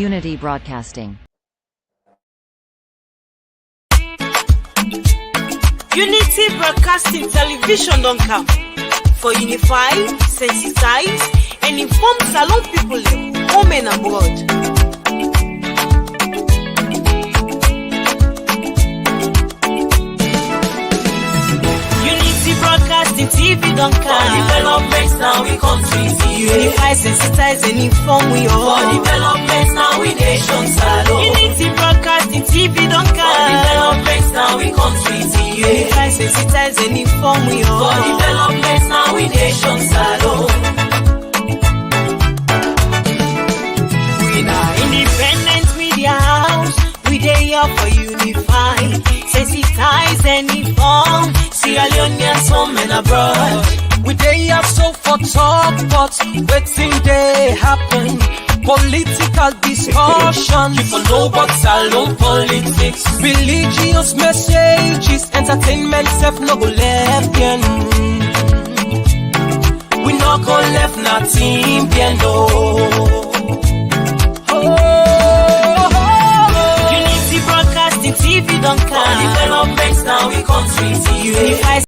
Unity Broadcasting. Unity Broadcasting Television don't come for unify, sensitize, and inform Salon people home and abroad. Broadcasting TV don't come. For developments now we country unify, sensitize, and inform we all. For developments now we nation salon. Unity Broadcasting TV don't come. For developments now we country unify, sensitize, and inform we all. For developments now we nation salon. We now independent media house. We dey here for unify, sensitize, and inform. Sierra Leoneans home and abroad. We dey have so for talk, but wetin dey happen? Political discussion. You for know but salon politics. Religious messages, entertainment self no go left bien. We no go left nothing bien no. Unity Broadcasting TV don't come. Developments now we country unify.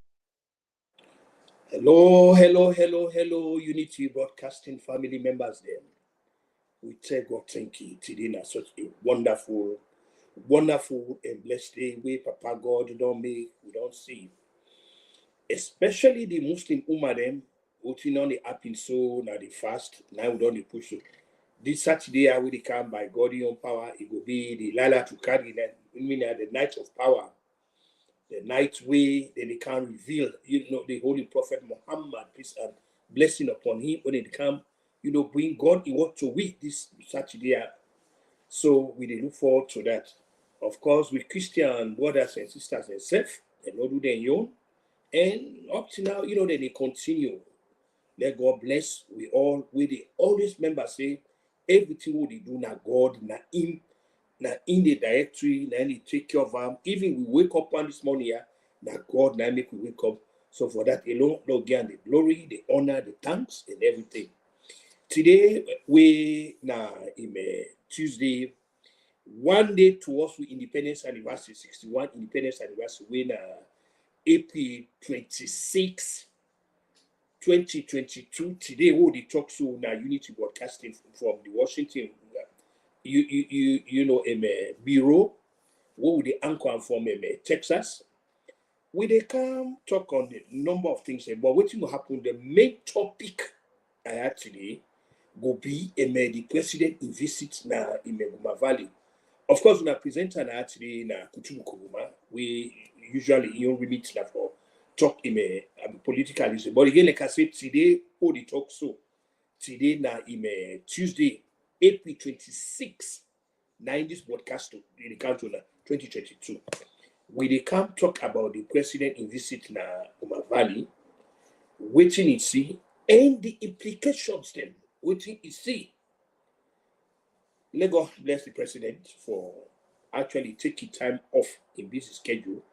Hello, Unity Broadcasting family members there. We tell God thank you today na such a wonderful and blessed day where Papa God don't make, we don't see. Especially the Muslim Ummah them, voting on the happen so now the fast, now we don't push it. This Saturday I will come by God's own power, it will be the Lala to carry that, the night of power. The night way then they can reveal, the Holy Prophet Muhammad, peace and blessing upon him when it come, bring God in what to week this Saturday. So we look forward to that. Of course, with Christian brothers and sisters and self, and not do their own. And up to now, then they continue. Let God bless. We always remember say everything what they do now God, now him. Now in the directory, now they take care of them. Even we wake up one this morning here, now God now make we wake up. So for that alone, Lord give the glory, the honor, the thanks, and everything. Today we now in Tuesday, one day towards the Independence Anniversary, 61 Independence Anniversary, when April 26, 2022. Today we will talk to now Unity Broadcasting from the Washington. Bureau, what would the anchor from Texas? We they come talk on the number of things, but what will happen? The main topic I actually go be the president in visit na in Guma Valley. Of course, when I present an actually na Kutubu, we usually meet for talk in a political issue. But again, like I said, today all the talk so today na in Tuesday. April 26, now in this broadcast in the country 2022, we they come talk about the president in visit na Guma Valley, waiting to see, and the implications then, waiting to see. Let God bless the president for actually taking time off in busy schedule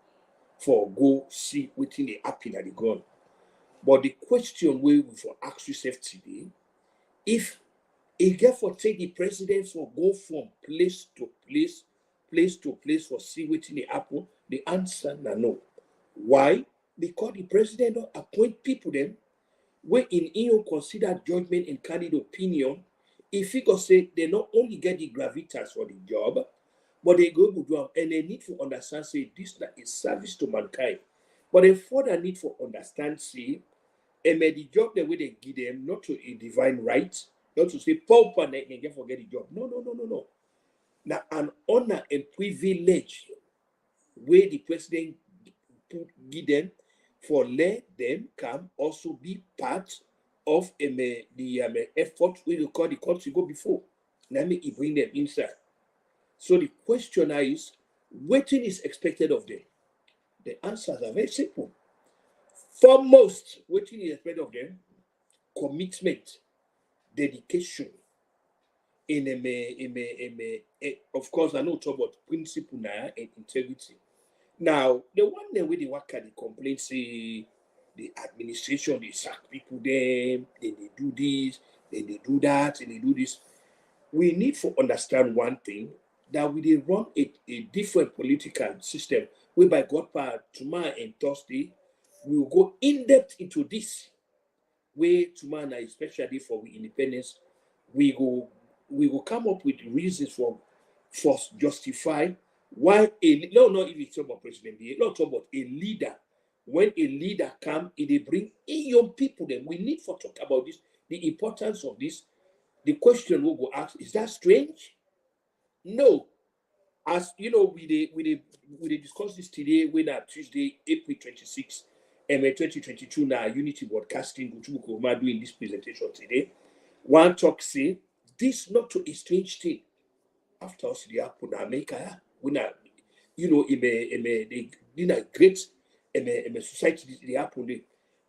for go see waiting the happen at the ground. But the question we will ask yourself today, if therefore take the president for go from place to place for see waiting the apple, the answer no. Why? Because the president don't appoint people then when in EU consider judgment and candid opinion, if he go say they not only get the gravitas for the job, but they go to do and they need to understand say this is service to mankind. But they further need to understand say and the job the way they give them not to a divine right. Not to say Pope and they can forget the job. No. Now an honor and privilege where the president give them for let them come also be part of the effort we will call the country go before. Now me bring them inside. So the question is, what is expected of them? The answers are very simple. Foremost, what is expected of them? Commitment. Dedication of course I know talk about principle now and integrity. Now the one that with the work the complaint say the administration they sack people them, then they do this, then they do that, and they do this. we need to understand one thing, that we dey run a different political system whereby God power tomorrow and Thursday we will go in depth into this. Where tomorrow na especially for we independence, we go come up with reasons for justify why no if it's about President B, not about a leader. When a leader come, they bring in young people. Then we need to talk about this, the importance of this. The question we go ask, is that strange? No. As you know, we discuss this today when Tuesday, April 26, 2022 now Unity Broadcasting Kutubu doing this presentation today. One talk say this not to a strange thing. After us, the happen in America, when in a great society they happen.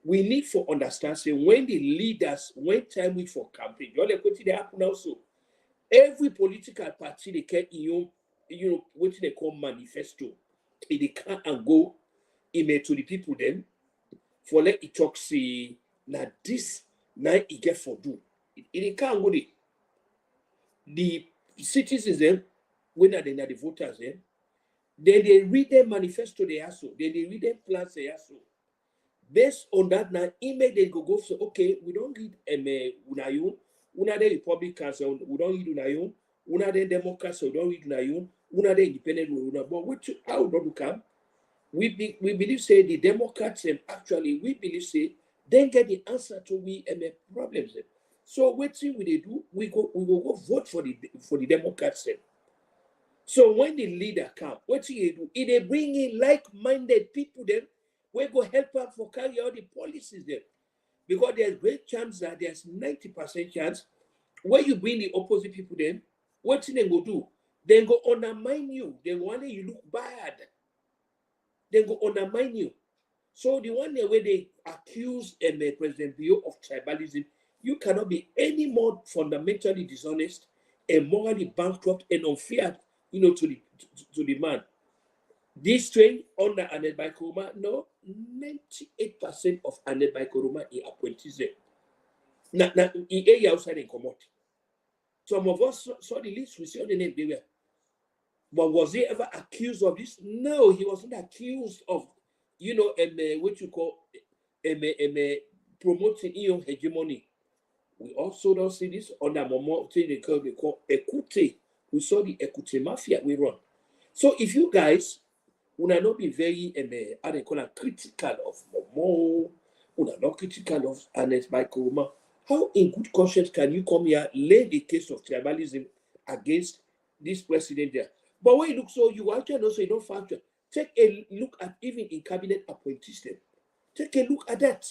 We need to understand say when the leaders, when time we for campaign, you know they happen also. Every political party they can what they call manifesto. They can and go email to the people then for let it talk say now this now it get for do. It can't go the citizens then when are they the voters then they read their manifesto they also they read their plans they also. Based on that, now email they go say, okay, we don't read Unayon, una the Republicans, we don't read Unayon, una the Democrats, we don't read Unayon, una the Independent, but which how don't come? We believe say the Democrats and actually we believe say then get the answer to we problems. So what thing we they do? We go vote for the Democrats. So when the leader come, what he do? They bring in like-minded people then we go help her for carry out the policies there. Because there's great chance that there's 90% chance when you bring the opposite people then, what they go do? They go undermine you. They want you look bad. They go undermine you. So the one where they accuse President Bio of tribalism, you cannot be any more fundamentally dishonest and morally bankrupt and unfair, to the man. This train under Annette by Kuruma, no, 98% of Annette by Kuruma is apprentices. Now, in area outside and come out. Some of us saw the list, we saw the name there. But was he ever accused of this? No, he wasn't accused of, what you call promoting hegemony. We also don't see this under Momo thing they call Ekute. We saw the Ekute mafia we run. So if you guys will not be very critical of Momo, will not critical of Annette Michael, how in good conscience can you come here lay the case of tribalism against this president there? But when you look, so you actually also you don't factor. Take a look at even in cabinet appointees them. Take a look at that.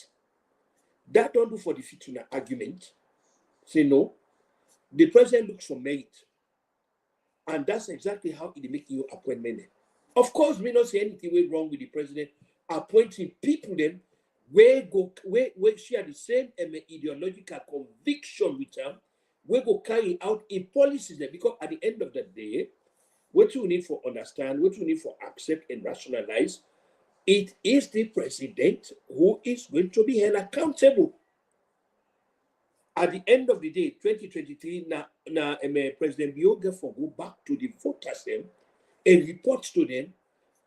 That don't do for the Fituna argument. Say no. The president looks for merit. And that's exactly how it make you appointment. Of course, we don't see anything wrong with the president appointing people then where share the same ideological conviction with them, we go carry out in policies there. Because at the end of the day, what you need for understand, what you need for accept and rationalize, it is the president who is going to be held accountable. At the end of the day, 2023, now President Bioga for go back to the voters them and report to them,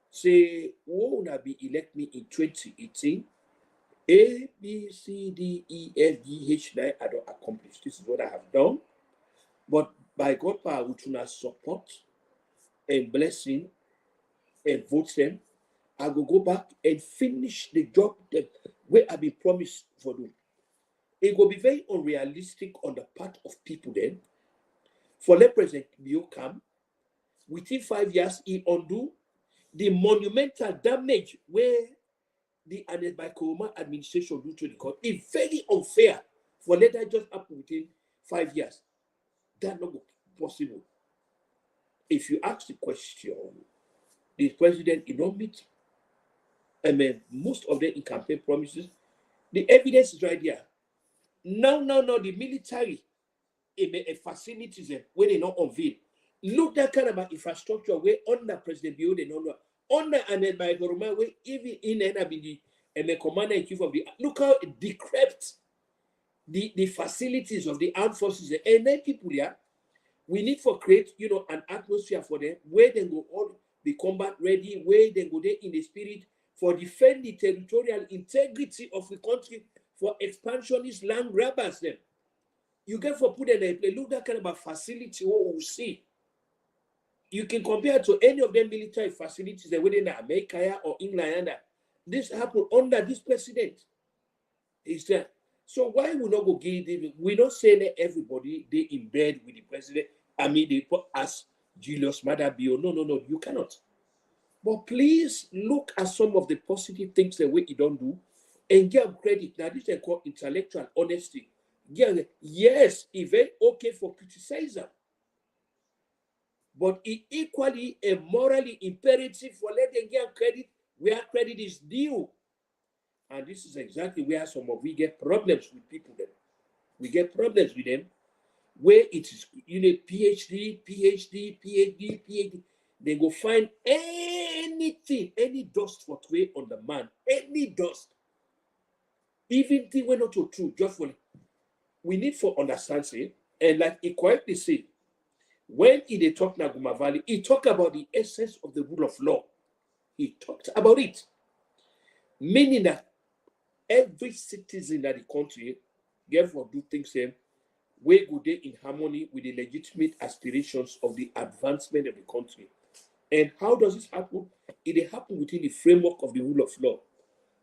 say, who will be elect me in 2018? A, B, C, D, E, F, G, H, 9, I don't accomplish. This is what I have done. But by God power, we do not support and blessing and vote them. I will go back and finish the job that where I've been promised for them. It will be very unrealistic on the part of people then. For let President Bio come, within 5 years, he undo the monumental damage where the Annette by Kuruma administration do to the court. It's very unfair for let that just happen within 5 years. That's not possible. If you ask the question, the president did not meet most of them in campaign promises. The evidence is right there. No, the military facilities where they not unveil. Look that kind of infrastructure where under President Bio they don't know. Under Annette by Kuruma, where even in the commander in chief of the look how decrepit the facilities of the armed forces and then people there. We need for create, an atmosphere for them where they go all be combat ready, where they go there in the spirit for defend the territorial integrity of the country for expansionist land grabbers. Them you get for put in a play. Look that kind of a facility what we see. You can compare to any of them military facilities that within America or England. This happened under this president. Is that so? Why we not go give them? We not say that everybody they in bed with the president. I mean, they put as Julius Madabio. No, no, no, you cannot. But please look at some of the positive things that we don't do and give them credit. Now, this is called intellectual honesty. Yes, it's very okay for criticizing, but it equally and morally imperative for letting give credit where credit is due. And this is exactly where some of we get problems with people. Then we get problems with them where it is PhD, PhD, PhD, PhD. They go find anything, any dust for trade on the man, any dust, even thing we're not too true. Just for we need for understand say, and like he correctly said, when he talk Naguma Valley, he talked about the essence of the rule of law. He talked about it, meaning that every citizen of the country, therefore, do things same way go they in harmony with the legitimate aspirations of the advancement of the country. And how does this happen? It happen within the framework of the rule of law.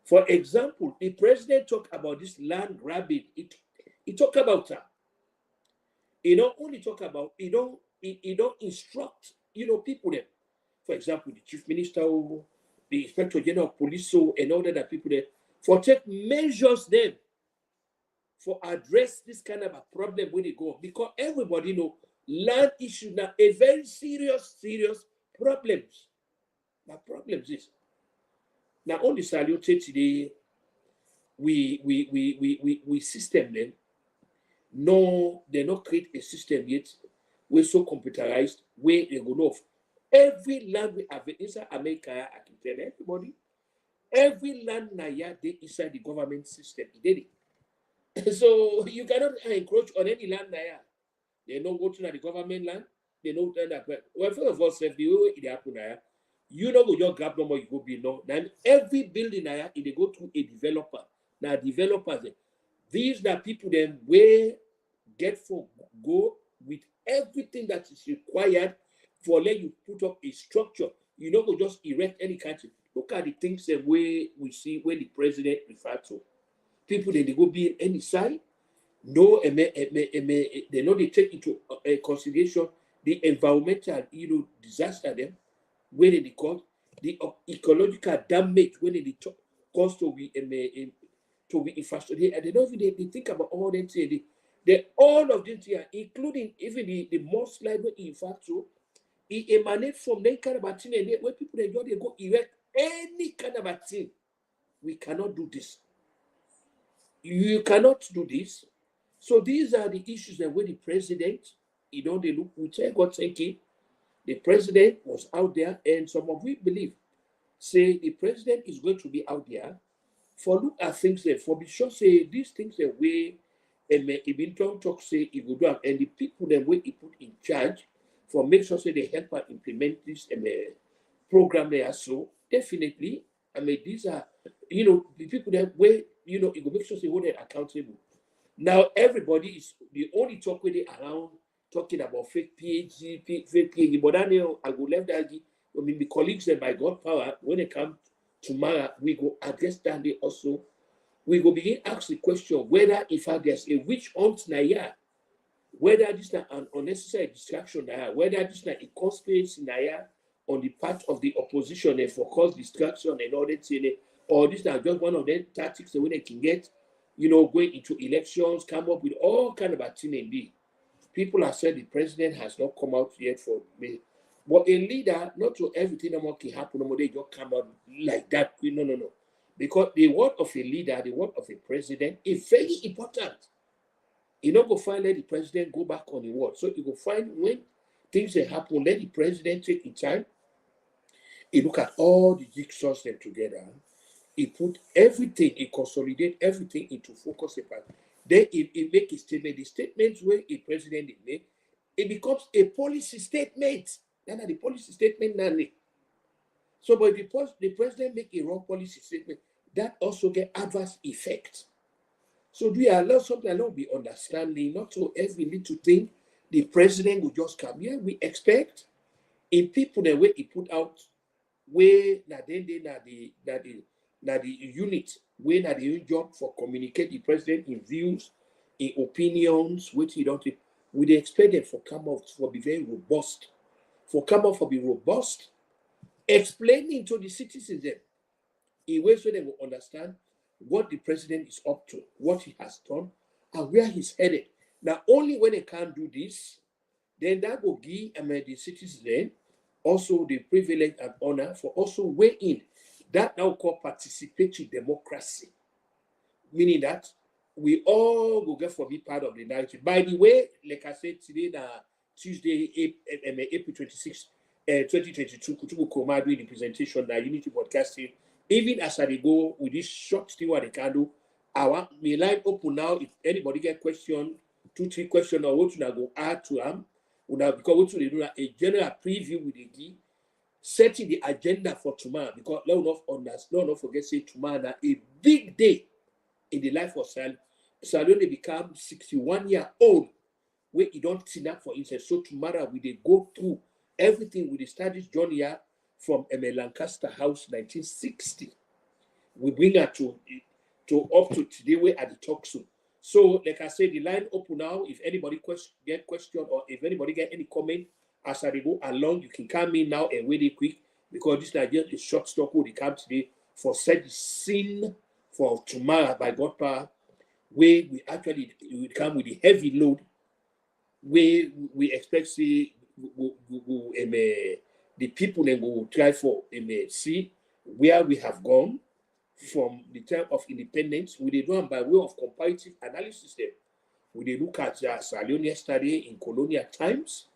For example, the president talked about this land grabbing. He talked about that. He don't only talk about, he don't instruct, people there. For example, the chief minister, the inspector general of police, and all that people there, for take measures them for address this kind of a problem when they go. Because everybody know land issue now a very serious problems. The problems is now only salute today we system them. No, they not create a system yet. We're so computerized where they go off. Every land we have inside America, I can tell everybody. Every land now they inside the government system. He did it. So you cannot encroach on any land now. They don't go to the government land. They don't turn that. Well, first of all, the way it happen now, you know go your grab number, you go be no. Now every building now, if they go to a developer. Now developers, these are people then where get for go with everything that is required for let you put up a structure. You know go just erect any country. Look at the things the way we see when the president referred to. People then they go be in any side. No, they know they take into consideration the environmental, disaster them, where they cause the ecological damage when they cause to be infrastructure. And they don't even they think about all them things. They all of them here, including even the most likely in fact so it emanates from that kind of a thing where people they go erect any kind of a thing. We cannot do this. You cannot do this. So these are the issues that when the president, they look, we tell God, thank you. The president was out there, and some of we believe, say the president is going to be out there for look at things there, for be sure say these things that way, and even talk say he will do, and the people that way he put in charge for make sure say they help her implement this program there. So definitely, these are the people that way it will make sure they hold it accountable. Now everybody is the only talk with it around talking about fake PhD, fake PhD. But I go left that. My colleagues and by God power, when they come tomorrow, we go address that day also. We go begin ask the question whether in fact there's a witch hunt now, whether this is an unnecessary distraction now, whether this is a conspiracy now on the part of the opposition and for cause distraction and all that, or this is just one of them tactics that when they can get. Going into elections, come up with all kind of a thing indeed. People have said the president has not come out yet for me. But a leader, not to everything that can happen, they just come out like that. No. Because the word of a leader, the word of a president is very important. You don't go find let the president go back on the word. So you go find when things that happen, let the president take the time. You look at all the jigsaws them together. He put everything, he consolidate everything into focus. Then he make a statement. The statements where a president make, it becomes a policy statement. And the policy statement now. So, but if the president make a wrong policy statement, that also get adverse effect. So do we allow something that will be understanding, not so every little thing the president will just come here. We expect in people the way he put out, where the unit, where na the job for communicate the president in views, in opinions, which he don't. We dey expect them for come out for be very robust, explaining to the citizens them in ways so they will understand what the president is up to, what he has done, and where he's headed. Now, only when they can't do this, then that will give the citizens also the privilege and honor for also weigh in. That now called participatory democracy, meaning that we all will get for be part of the narrative. By the way, like I said today, Tuesday, April 26, 2022, Kutubu Koma doing the presentation that Unity Broadcasting. Even as I go with this short thing what they can do, I want my line open now. If anybody get question, 2-3 questions or what you go add to them, because what they do a general preview with the key, setting the agenda for tomorrow. Because let not forget say tomorrow now a big day in the life of Sal. Salon they become 61-year-old where he don't sit up for instance. So tomorrow we they go through everything with the studies John here from Lancaster House 1960. We bring her to up to today we're at the talk soon. So like I said, the line open now. If anybody get question or if anybody get any comment as I go along, you can come in now and really quick because this is just a short stock will come today for set the scene for tomorrow by God power, where we actually will come with the heavy load, where we expect see the people then will try for see where we have gone from the time of independence. We did one by way of comparative analysis. Then we did look at Sierra Leone yesterday in colonial times,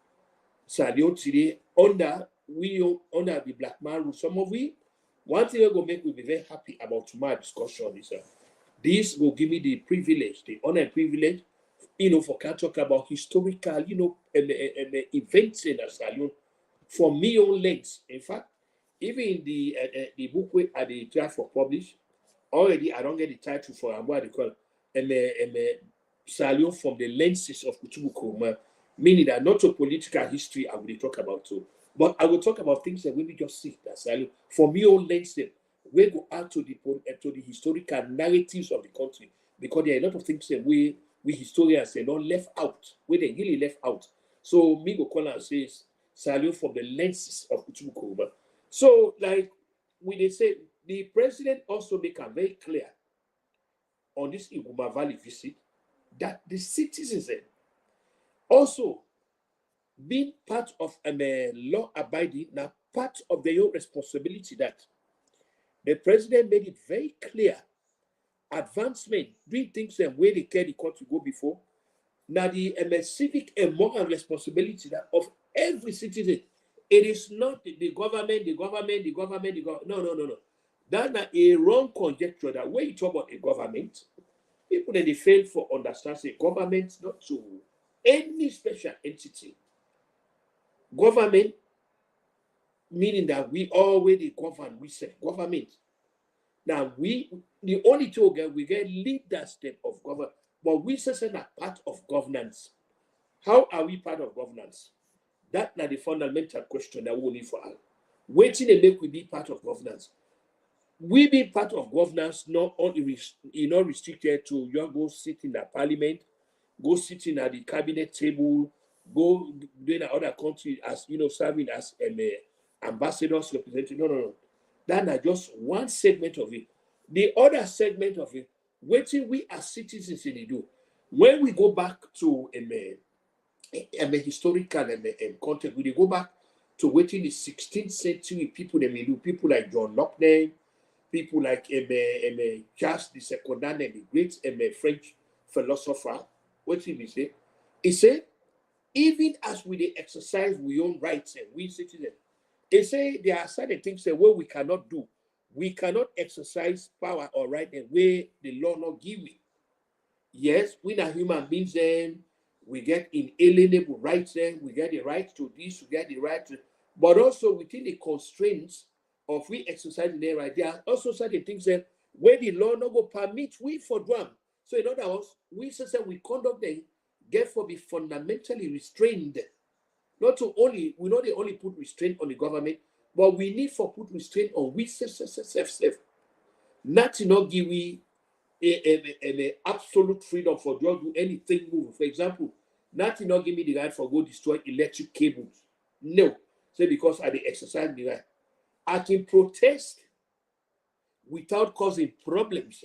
Sierra Leone today under the black man rule. Some of we one thing we're gonna make we be very happy about tomorrow's discussion is this will give me the privilege, the honor and privilege, for can talk about historical, events in Sierra Leone from me own lens. In fact, even in the book where I the try for publish, already I don't get the title for what they call Sierra Leone from the lenses of Kutubu, meaning that not a political history I will talk about too, but I will talk about things that we just see that Sierra Leone from me own lens. We go out to the historical narratives of the country because there are a lot of things that we historians say not left out, where they really left out. So me go call and says Sierra Leone from the lenses of Kutubu. So, like they say, the president also make it very clear on this Iguma Valley visit that the citizens also being part of law abiding, now part of their own responsibility that the president made it very clear advancement, doing things the way they care the country go before. Now the civic and moral responsibility that of every citizen. It is not the government. No. That's not a wrong conjecture that when you talk about a government, people that they fail for understand say government not to any special entity. Government meaning that we already govern, we say government. Now the only two we get leader step of government, but we say that part of governance. How are we part of governance? That's not the fundamental question that we need for us. Waiting and make we be part of governance. We be part of governance, not restricted to you go sit in the parliament, go sitting at the cabinet table, go doing other country as serving as ambassadors representing. No. That's not just one segment of it. The other segment of it, waiting we as citizens in do. When we go back to a historical context, we go back to waiting the 16th century people people like John Locke, people like Charles II, the great French philosopher. What did he say? He said, even as we exercise we own rights and we citizens, he said there are certain things that what we cannot do. We cannot exercise power or right the way the law not give it. Yes, we are human beings, We get inalienable rights there. We get the right to this, we get the right to, but also within the constraints of we exercising their right. There are also certain things that where the law no go permit we for drum. So in other words, we say we conduct them, therefore be fundamentally restrained. Not to only, we not only put restraint on the government, but we need for put restraint on we self. Not to not give we an absolute freedom for just do anything move. For example, not to not give me the right for go destroy electric cables. No. Say because I exercise the right. I can protest without causing problems,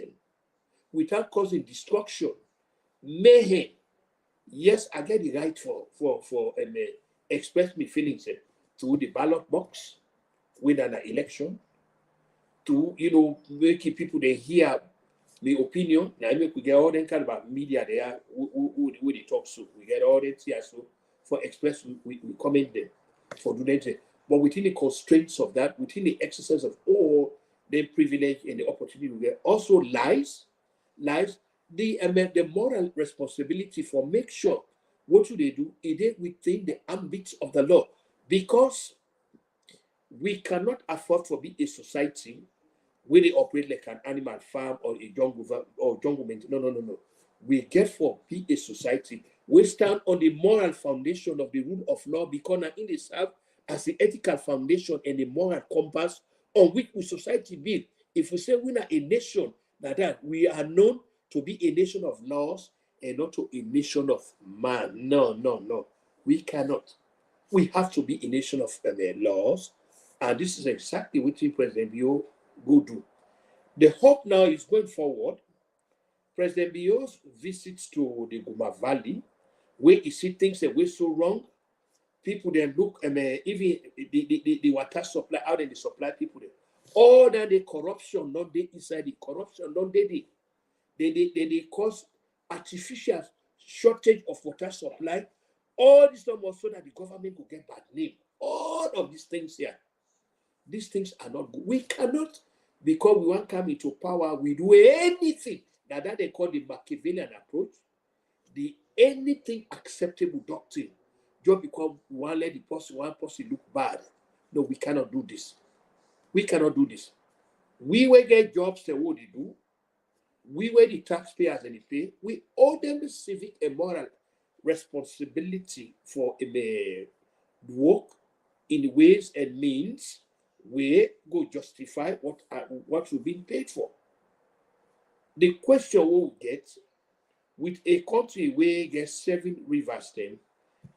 without causing destruction, mayhem. Yes, I get the right for express my feelings through the ballot box, win an election, to make people they hear the opinion. Now make we get all them kind of media there who they talk so. We get all them here so for express we comment them for doing that. But within the constraints of that, within the exercise of all the privilege and the opportunity we get, also lies, the moral responsibility for make sure what should they do is they within the ambit of the law, because we cannot afford to be a society where they operate like an animal farm or a jungle maintenance. No. We get for be a society we stand on the moral foundation of the rule of law, because in the serve as the ethical foundation and the moral compass on which we society build. If we say we are a nation that we are known to be a nation of laws and not to a nation of man. No. We cannot. We have to be a nation of laws. And this is exactly what President Bio go do. The hope now is going forward. President Bio's visits to the Guma Valley, where he see things that were so wrong. People then look, even the water supply, how they supply people there. All that the corruption, not they inside the corruption, not they cause artificial shortage of water supply. All this stuff was so that the government will get bad name. All of these things here. These things are not good. We cannot, because we want to come into power, we do anything. That they call the Machiavellian approach, the anything acceptable doctrine, just because we want to let one person look bad. No, we cannot do this. We cannot do this. We will get jobs that what they do. We were the taxpayers and they pay. We owe them the civic and moral responsibility for work in ways and means where go justify what we've been paid for. The question we'll get with a country where gets 7 rivers then,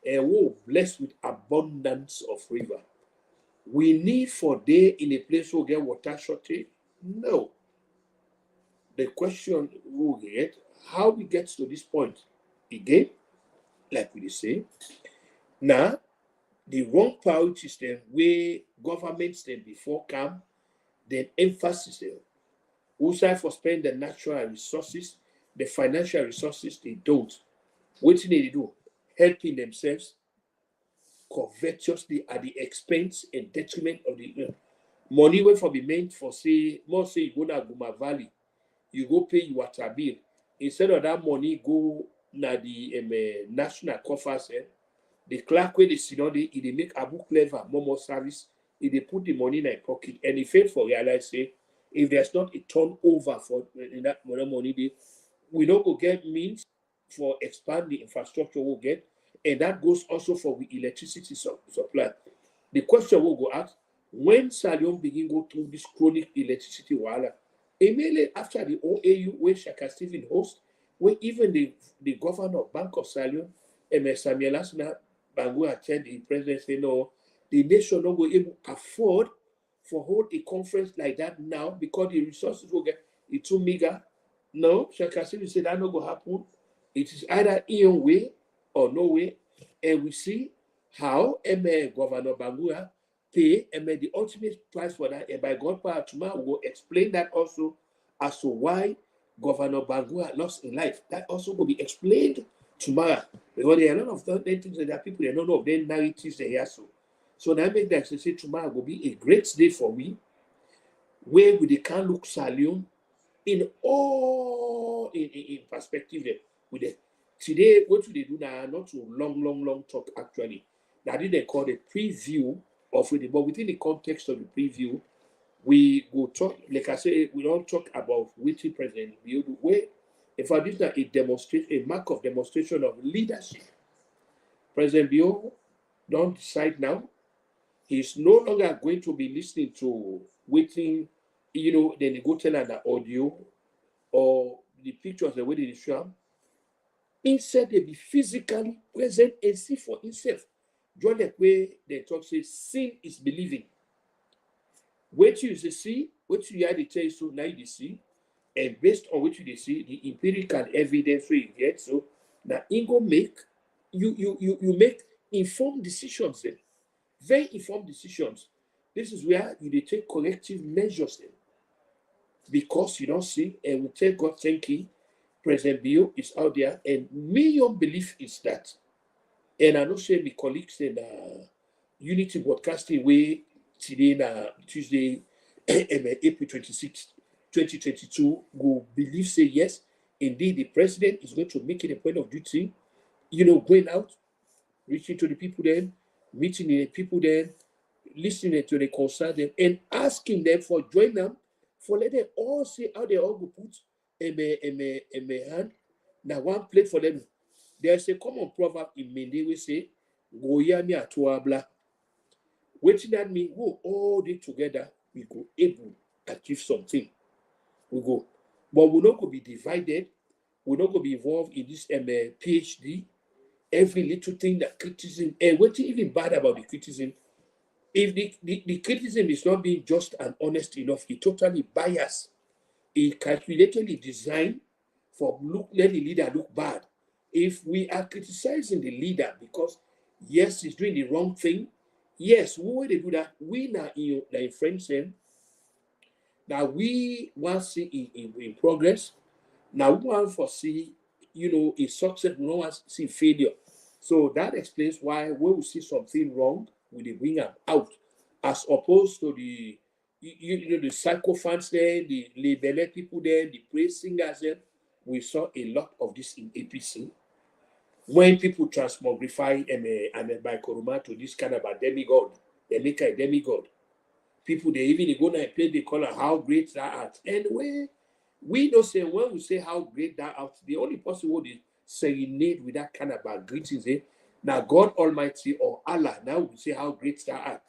and we're blessed with abundance of river. We need for day in a place where get water shortage? No. The question we'll get, how we get to this point? Again, like we say, now the wrong priority system where governments then before come, then emphasis them. Also for spending the natural resources, the financial resources they don't. What do they do? Helping themselves covetously at the expense and detriment of the money went for be meant for say you go to Guma Valley, you go pay your water bill. Instead of that money go na the national coffers, the clerk where they sit on they make a book clever more service, they put the money in their pocket, and if fail for realize say if there's not a turnover for in that money, we don't go get means for expand the infrastructure we'll get, and that goes also for the electricity supply. The question we'll go ask, when Salion begin go through this chronic electricity wala, immediately after the OAU, where Shaka Stephen host, where even the governor of Bank of Salion, Samuel Asna Bangu attend the president say no, the nation not go able to afford for hold a conference like that now because the resources will get it too meager. No, Shaka Stephen said that not go happen. It is either in way or no way, and we see how Governor Bangura pay the ultimate price for that. And by God power tomorrow we will explain that also as to why Governor Bangura lost in life. That also will be explained tomorrow. Because there are a lot of things that there are people that don't know of their narratives they hear so. So that make that say tomorrow will be a great day for me, where we can look Salion in all in perspective there with it. Today, what do they do now? Not to long talk actually. That they call a preview of it, but within the context of the preview, we will talk, like I say, we don't talk about which president build where if I did that, a mark of demonstration of leadership. President Bio don't decide now. He's no longer going to be listening to waiting, then they go tell her the audio or the pictures the way they show. Instead, they be physically present and see for himself. John the way they talk say sin is believing. What you see, what you hear the tell you so now you see, and based on what you see, the empirical evidence we get, so now you go make you make informed decisions then. Very informed decisions. This is where you take collective measures then. Because you don't see, and we tell God thank you, President Bio is out there, and your belief is that. And I know say my colleagues in Unity Broadcasting way today na Tuesday, April 26, 2022, will believe say yes, indeed the president is going to make it a point of duty, going out, reaching to the people then, meeting the people then, listening to the concern them, and asking them for join them, for let them all say how they all go put a hand. Now one plate for them. There's a common proverb in Mende we say, Goyami atuabla. Waiting that mean go all day together, we go able to achieve something. We go. But we're not going to be divided. We're not going to be involved in this PhD. Every little thing that criticism, and what's even bad about the criticism, if the criticism is not being just and honest enough, it totally biased. It calculatedly designed for let the leader look bad. If we are criticizing the leader because, yes, he's doing the wrong thing, yes, we will do that. We now in French saying that we want to see in progress. Now we want to see, a success, we don't want to see failure. So that explains why when we see something wrong, we bring them out, as opposed to the the psychophants there, the label people there, the praise singers there. We saw a lot of this in APC. When people transmogrify and by Koroma to this kind of a demigod, they make a demigod. People, they even go and play the color, how great that art. And we don't say, when we say how great that art, the only person who is serenade with that kind of a greetings, now God Almighty or Allah, now we say how great that art.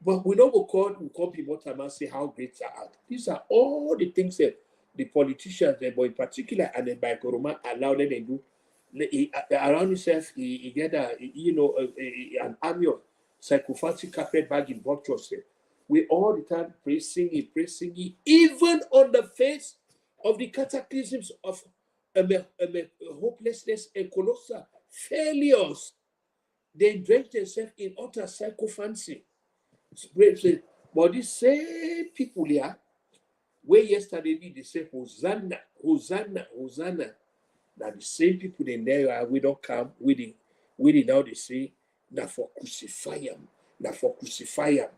But we don't we call people and say how great that art. These are all the things that the politicians, but in particular, and then by Koroma, allow them to do. Around himself, he get an army of psychopathic carpet bag in vultures. We all the time praising it, even on the face of the cataclysms of hopelessness and colossal failures. They drench themselves in utter psychophancy. But these same people here, where yesterday they say Hosanna, Hosanna, Hosanna. Now the same people in there we don't come with it now they say now for crucify them, now for crucify them.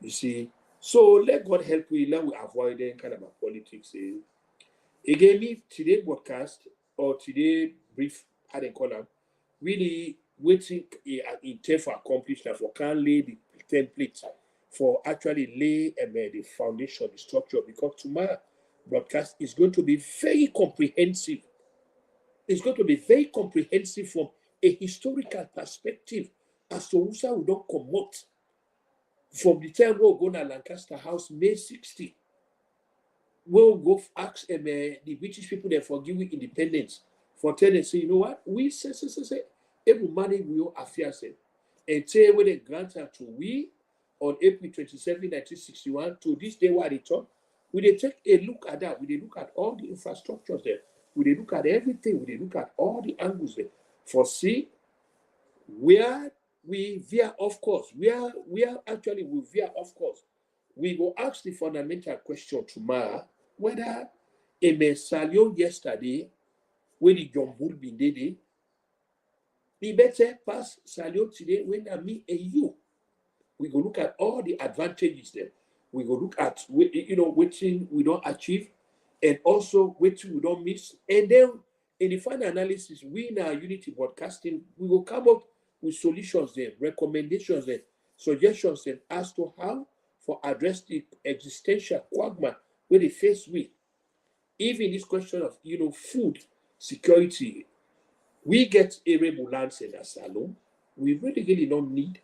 You see, so let God help we, let we avoid any kind of a politics. Again, me today broadcast or today brief, how they call them, really waiting intent for accomplish that for can lay the template for actually lay the foundation, the structure, because tomorrow broadcast is going to be very comprehensive. It's going to be very comprehensive from a historical perspective as to who we don't come out from the time we'll go to Lancaster House, May 60. We'll go ask the British people that forgive independence for telling say, you know what? We say, every money we owe affairs and say when they granted to we on April 27, 1961 to this day where they talk, we they take a look at that, we they look at all the infrastructures there. We look at everything, we look at all the angles there. For see where we veer off course, where actually we veer off course. We will ask the fundamental question tomorrow whether a Salio yesterday, when the Jombul been there, we better pass Salio today when I me and you. We go look at all the advantages there. We go look at which we don't achieve. And also which we don't miss, and then In the final analysis, we in our Unity Broadcasting, we will come up with solutions there, recommendations there, suggestions there as to how for address the existential quagmire where they face with. Even this question of food security, we get arable lands in Asalo. We really don't need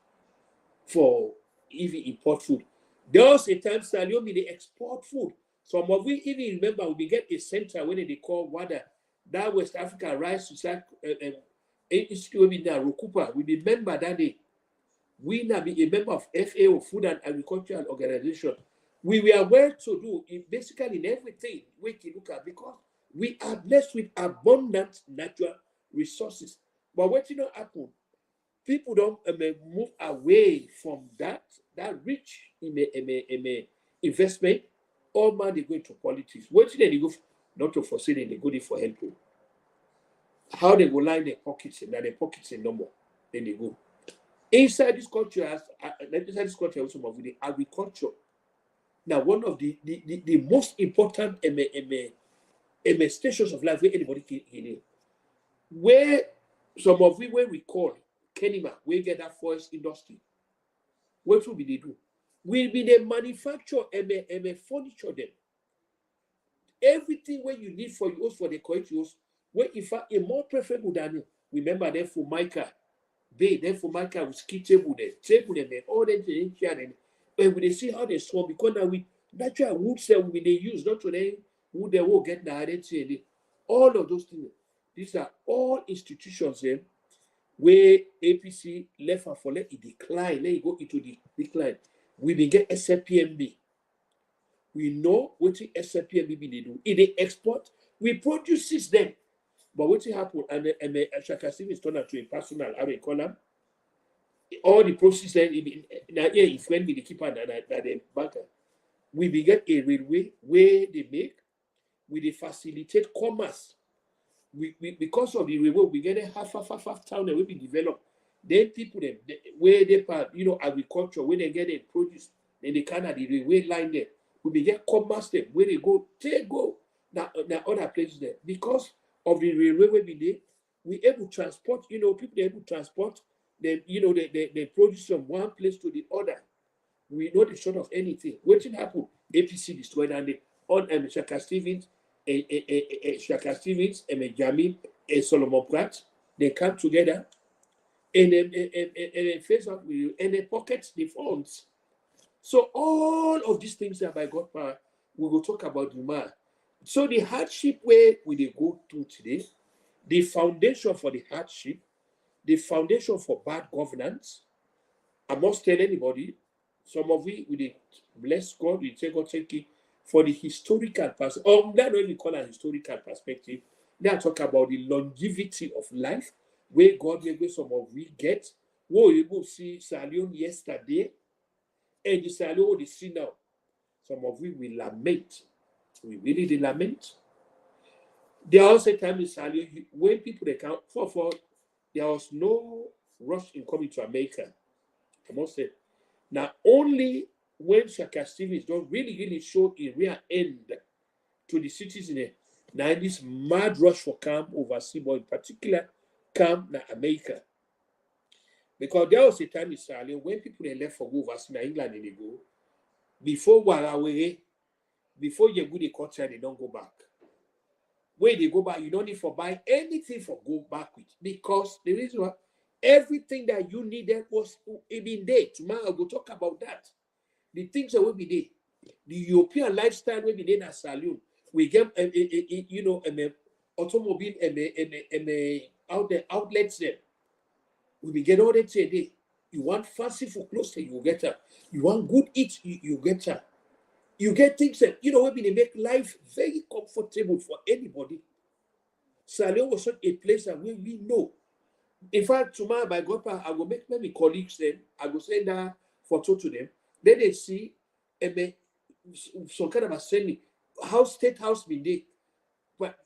for even import food. There was a time Saliomi they export food. Some of we even remember we get a center when they call WADA, that West Africa Rice Society Institute in Rukupa. We remember that day. We now be a member of FAO, Food and Agricultural Organization. We were well to do in basically in everything we can look at because we are blessed with abundant natural resources. But what happen? People don't move away from that rich investment. All man they go into politics. What did they go not to foresee they go for help? How they go line their pockets and their pockets and number. Then they go. Inside this country, also with the agriculture. Now, one of the most important stations of life where anybody can in, where some of we where we call Kenima, we get that forest industry. What will be they do? Will be they manufacture furniture them. Everything where you need for use for the use, where in fact a more preferable than you. Remember them for Micah. They then for Micah with ski table them, all them and when they see how they swarm, because now we natural wood cell we they use, not today wood they will get the identity. All of those things. These are all institutions where APC left and for let it decline, let it go into the decline. We will get SLPMB. We know what the SLPMB they do. If they export, we produce them. But what happen? And Shaka Steve is turned out to a personal column. All the process now here if when we the keeper that the banker, we will get a railway where they make, we facilitate commerce. We because of the railway, we get a half town that will be developed. Then people where they part, agriculture, where they get a produce, then they can have the railway line there. We will get commerce there where they go, now other places there. Because of the railway where we able to transport, people they able to transport them, they produce from one place to the other. We know the short of anything. What did happen? APC destroyed and they on Shaka Stevens, and Jamin, and Solomon Pratt, they come together and they face up with you and they pocket the funds. So all of these things are by God power. We will talk about the man. So the hardship where we they go through today, the foundation for the hardship, the foundation for bad governance, I must tell anybody, some of we they bless God, we say God thank you for the historical perspective. Or that what we call a historical perspective. Now talk about the longevity of life, where God may some of we get. We able to see Salion yesterday, and the Salion we see now. Some of we will lament. We really did lament. There also time in Salion when people they count for there was no rush in coming to America. I must say. Now only when Shaka Stevens don't really show a real end to the cities in it. Now this mad rush for camp overseas, but in particular camp in America. Because there was a time in Salion when people they left for go overseas in England and they go, before Warawere, before you go the country, they don't go back. When they go back, you don't need to buy anything for go back with. Because the reason why everything that you needed was even there. Tomorrow we'll talk about that. The things that will be there. The European lifestyle will be there in a saloon. We get automobile and outlets there. We will get all that today. You want fancy for clothes, you will get her. You want good eat, you get her. You get things that, maybe they make life very comfortable for anybody. Salion was such a place that we know. In fact, tomorrow, by God, I will make maybe colleagues then, I will send a photo to them. Then they see some kind of a sending. How State House been there. But,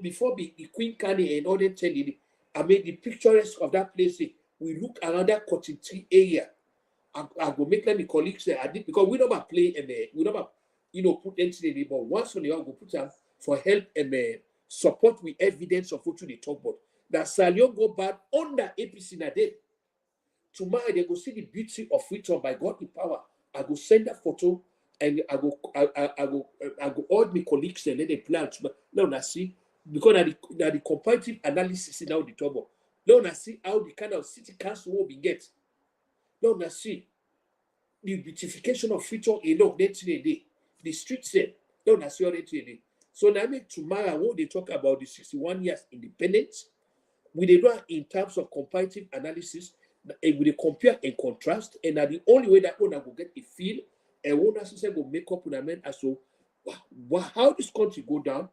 before the Queen Canny and all that telling, I made the picturesque of that place. We look around that cotton tree area. I will make them colleagues there. I did because we never play we never put anything in it, but once on the I will put them for help support with evidence of what they talk about. That Salion go bad under APC na day. Tomorrow they go see the beauty of freedom by God in power. I go send that photo and I go all my colleagues and let them plan. Now I see because now the comparative analysis is now the trouble. Now I see how the kind of city council will be get. Now I see the beautification of freedom alone. The streets there. Now I see all that today. So now make tomorrow when they talk about the 61 years independence, we they do in terms of comparative analysis. And we compare and contrast, and that the only way that one will get a feel and one system will make up with a man as so how this country go down,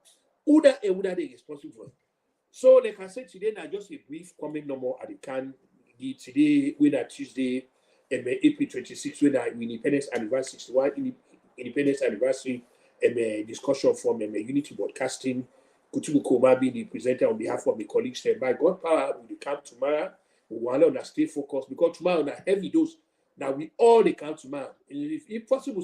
who that and who that is responsible for. So, like I said today, now just a brief comment no more at the can today, when that Tuesday, April 26, when our independence anniversary, 61 independence anniversary, discussion from Unity Broadcasting, Kutubu being the presenter on behalf of the colleagues, and by God power, we will come tomorrow. We want to stay focused because tomorrow on a heavy dose. Now we all they come tomorrow. And if possible,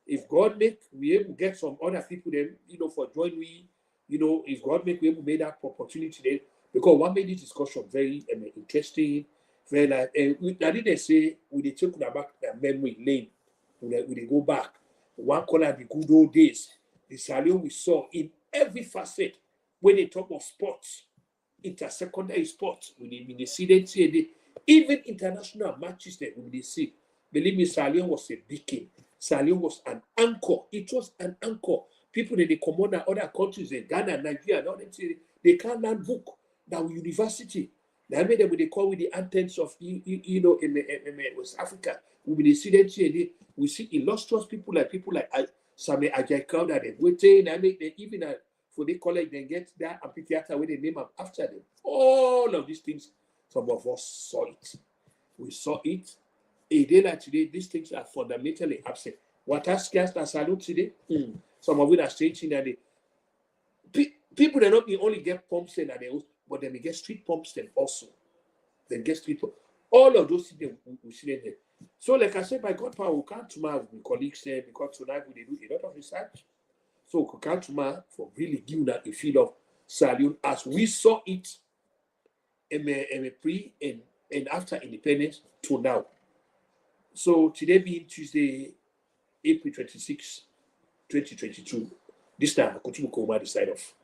if God make we able to get some other people then, for join we, if God make we able to make that opportunity then, because what made this discussion very interesting, very like I didn't say we they take back the memory lane, we they go back. One corner the good old days, the Salion we saw in every facet when they talk of sports. Intersecondary sports, we see them even international matches that we see. Believe me, Salion was a beacon. Salion was an anchor. It was an anchor. People that they come on other countries, Ghana, Nigeria, and all them, they can't learn book. Now university. They made them when they call with the anthems of in West Africa. We see them we see illustrious people like Same Ajay Crowd that they waiting. I make them even for they collect, they get that amphitheater where they name them after them. All of these things, some of us saw it. We saw it. A day like today, these things are fundamentally absent. What has cast a salute today? Some of it are staging that people that not only get pumps in, but then they get street pumps then also. Then get street pumps. All of those things we see them there. So, like I said, by God power, we can't tomorrow with colleagues there because tonight we do a lot of research. So Kukantuma for really giving that a feel of Salion as we saw it pre and after independence to now. So today being Tuesday, April 26, 2022, this time Kutubu Koma the side of.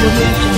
You're